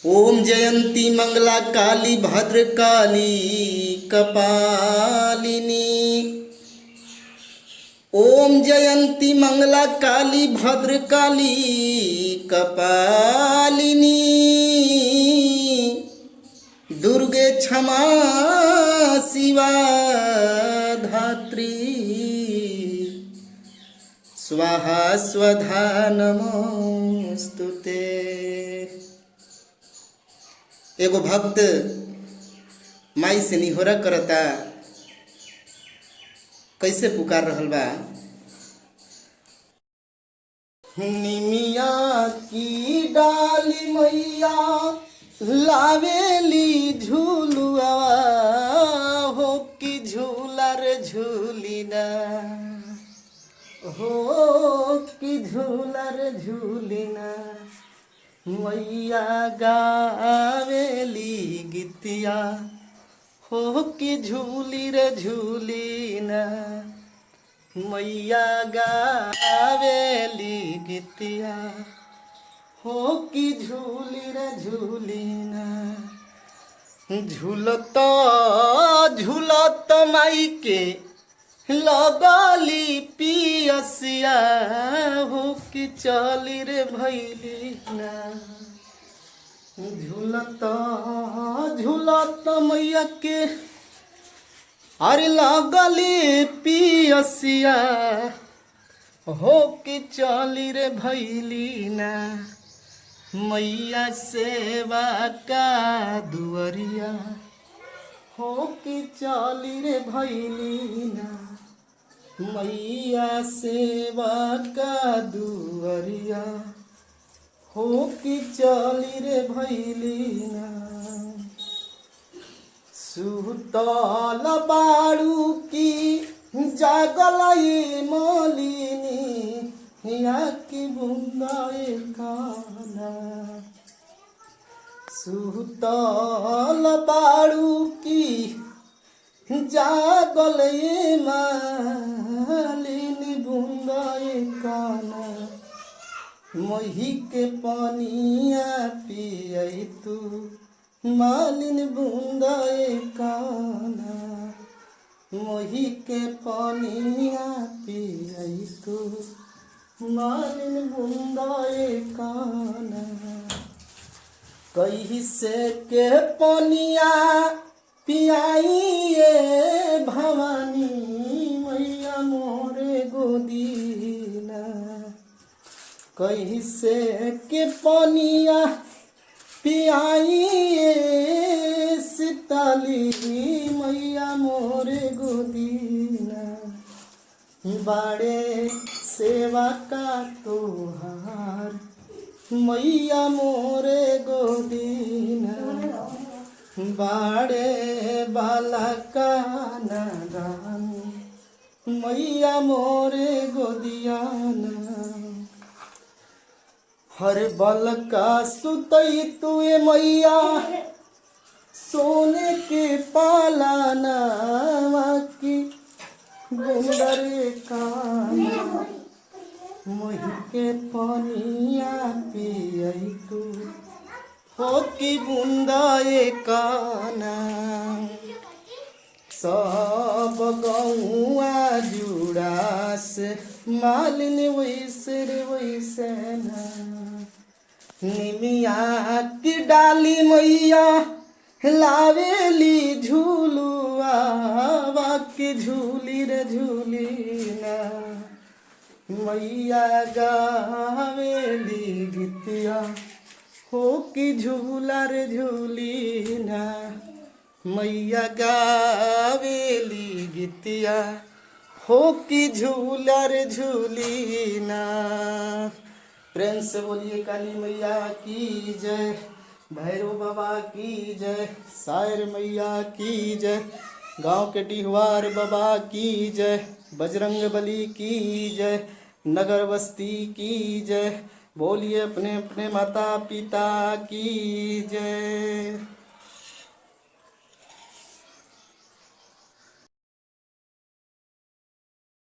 ओम जयंती मंगला काली भद्रकाली कपालिनी। ओम जयंती मंगला काली भद्रकाली कपालिनी। दुर्गे क्षमा शिवा धात्री। स्वाहा स्वधा नमोस्तुते। एगो भक्त माई से निहोरा करता, कैसे पुकार रहल बा। निमिया की डाली मैया लावेली झूलुआ हो कि झूला रे झूलिना, हो कि झूला रे झूलिना। मैया गावेली गीतिया हो कि झूली रे झूलिना। मैया गावेली गीतिया हो कि झूली रे झूलिना। झूलत झूलत माई के लगली पियसिया हो कि चली रे भैली ना। झूलत झूलत मैया के अरे लगली पियसिया हो कि चली रे भैली ना। मैया सेवा का दुआरिया हो कि चली रे भैली ना। मैया सेवा का दुआरिया हो कि चली रे भैली ना। सुतल बाड़ू की जागलाई मलिनी या की बुंदाए काना। सुतल बाड़ू की जागल ये मालिनी बुंदाए काना। मही के पानिया पियई तू मालिन बुंदाए काना। मही के पानिया पियई तू मालिन बुंदाए काना। कैसे के पानिया पियाइए भवानी मैया मोरे गोदीना। कैसे के पनिया पियाइए सीताली मैया मोरे गोदीना। बाड़े सेवा का तोहार मैया मोरे गोदीना। बाड़े बाला का नादान मैया मोरे गोदियाना। हर बल का सुतई तुए मैया सोने के पालाना की गुंडरे काना। मही के पनिया पियई तू हो कि बुंदाए काना। सब गौआ जुड़ा से मालिन वैसे रे वैसे ना। निमिया की डाली मैया लावेली झूलुआ के झूली रे झूलिना। मैया गावेली गीतिया हो कि झूला रे झूलिना। मैया गावेली गीतिया हो कि झूला रे झूलिना। प्रेम से बोलिए काली मैया की जय, भैरव बाबा की जय, सायर मैया की जय, गांव के डिहवार बाबा की जय, बजरंग बली की जय, नगर बस्ती की जय। बोलिए अपने अपने माता पिता की जय।